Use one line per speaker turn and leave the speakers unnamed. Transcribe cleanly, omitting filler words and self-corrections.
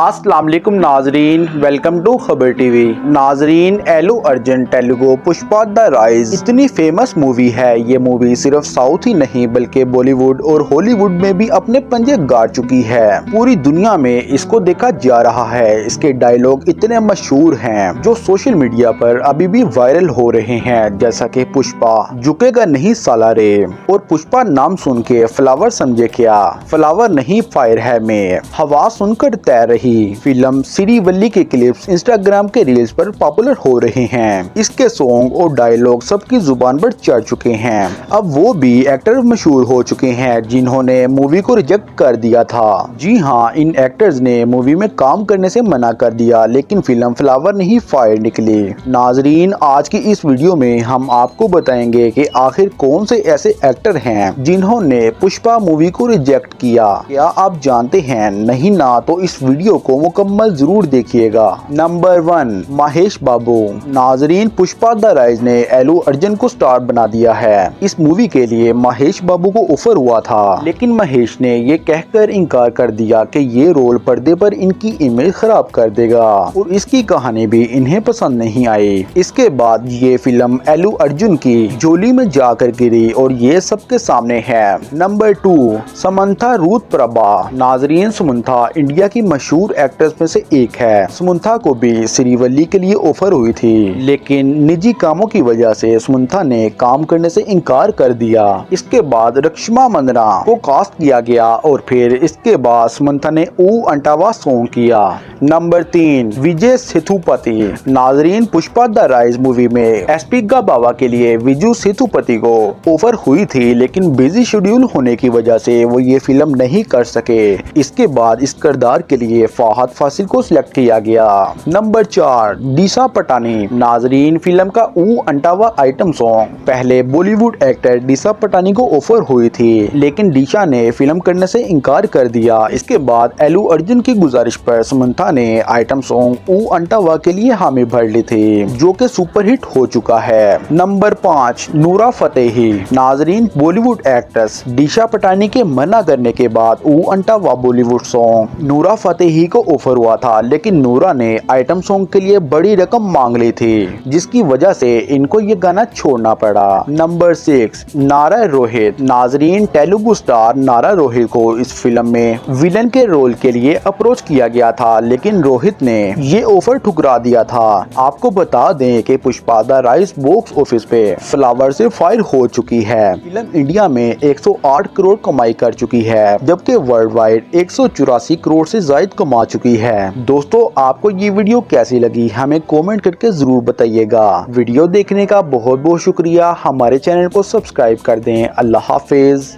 अस्सलाम वालेकुम नाजरीन, वेलकम टू खबर टीवी। नाजरीन, एलू अर्जुन तेलुगु पुष्पा द राइज इतनी फेमस मूवी है। ये मूवी सिर्फ साउथ ही नहीं बल्कि बॉलीवुड और हॉलीवुड में भी अपने पंजे गाड़ चुकी है। पूरी दुनिया में इसको देखा जा रहा है। इसके डायलॉग इतने मशहूर हैं जो सोशल मीडिया पर अभी भी वायरल हो रहे हैं, जैसा कि पुष्पा झुकेगा नहीं साला रे और पुष्पा नाम सुन के फ्लावर समझे क्या, फ्लावर नहीं फायर है में, हवा सुनकर तैर रही। फिल्म श्रीवल्ली के क्लिप्स इंस्टाग्राम के रील्स पर पॉपुलर हो रहे हैं। इसके सॉन्ग और डायलॉग सबकी जुबान पर चढ़ चुके हैं। अब वो भी एक्टर मशहूर हो चुके हैं जिन्होंने मूवी को रिजेक्ट कर दिया था। जी हाँ, इन एक्टर्स ने मूवी में काम करने से मना कर दिया, लेकिन फिल्म फ्लावर नहीं फायर निकली। नाजरीन, आज की इस वीडियो में हम आपको बताएंगे कि आखिर कौन से ऐसे एक्टर हैं जिन्होंने पुष्पा मूवी को रिजेक्ट किया। क्या आप जानते हैं? नहीं ना तो इस वीडियो को मुकम्मल जरूर देखिएगा। नंबर 1, महेश बाबू। नाजरीन, पुष्पा द राइज ने एलू अर्जुन को स्टार बना दिया है। इस मूवी के लिए महेश बाबू को ऑफर हुआ था, लेकिन महेश ने ये कहकर इनकार कर दिया कि ये रोल पर्दे पर इनकी इमेज खराब कर देगा और इसकी कहानी भी इन्हें पसंद नहीं आई। इसके बाद ये फिल्म एलू अर्जुन की झोली में जाकर गिरी और ये सबके सामने है। Number 2, Samantha Ruth Prabha. नाजरीन, समंथा इंडिया की मशहूर एक्ट्रेस में से एक है। समंथा को भी श्रीवल्ली के लिए ऑफर हुई थी, लेकिन निजी कामों की वजह से समंथा ने काम करने से इनकार कर दिया। इसके बाद रक्षमा मंदना को कास्ट किया गया और फिर इसके बाद समंथा ने ऊ अंटावा सॉन्ग किया। नंबर 3, विजय सेतुपति। नाजरीन, पुष्पा द राइज मूवी में एसपी बाबा के लिए विजय सेतुपति को ऑफर हुई थी, लेकिन बिजी शेड्यूल होने की वजह से वो ये फिल्म नहीं कर सके। इसके बाद इस किरदार के लिए फहद फासिल को सिलेक्ट किया गया। नंबर 4, दिशा पटानी। नाजरीन, फिल्म का ऊ अंटावा आइटम सॉन्ग पहले बॉलीवुड एक्टर दिशा पटानी को ऑफर हुई थी, लेकिन दिशा ने फिल्म करने से इनकार कर दिया। इसके बाद एलू अर्जुन की गुजारिश पर समंथा ने आइटम सॉन्ग ऊ अंटावा के लिए हामी भर ली थी, जो कि सुपरहिट हो चुका है। नंबर 5, नूरा फतेही। नाजरीन, बॉलीवुड एक्ट्रेस दिशा पटानी के मना करने के बाद ऊ अंटावा बॉलीवुड सॉन्ग नूरा फतेही को ऑफर हुआ था, लेकिन नूरा ने आइटम सॉन्ग के लिए बड़ी रकम मांग ली थी, जिसकी वजह से इनको ये गाना छोड़ना पड़ा। नंबर 6, नारा रोहित। नाजरीन, तेलुगु स्टार नारा रोहित को इस फिल्म में विलन के रोल के लिए अप्रोच किया गया था, लेकिन रोहित ने ये ऑफर ठुकरा दिया था। आपको बता दें कि Pushpa the rise box office पे फ्लावर से फायर हो चुकी है। फिल्म इंडिया में 108 करोड़ कमाई कर चुकी है, जबकि वर्ल्ड वाइड 184 करोड़ से ज्यादा कमा चुकी है। दोस्तों, आपको ये वीडियो कैसी लगी हमें कमेंट करके जरूर बताइएगा। वीडियो देखने का बहुत बहुत शुक्रिया। हमारे चैनल को सब्सक्राइब कर दें। अल्लाह हाफिज।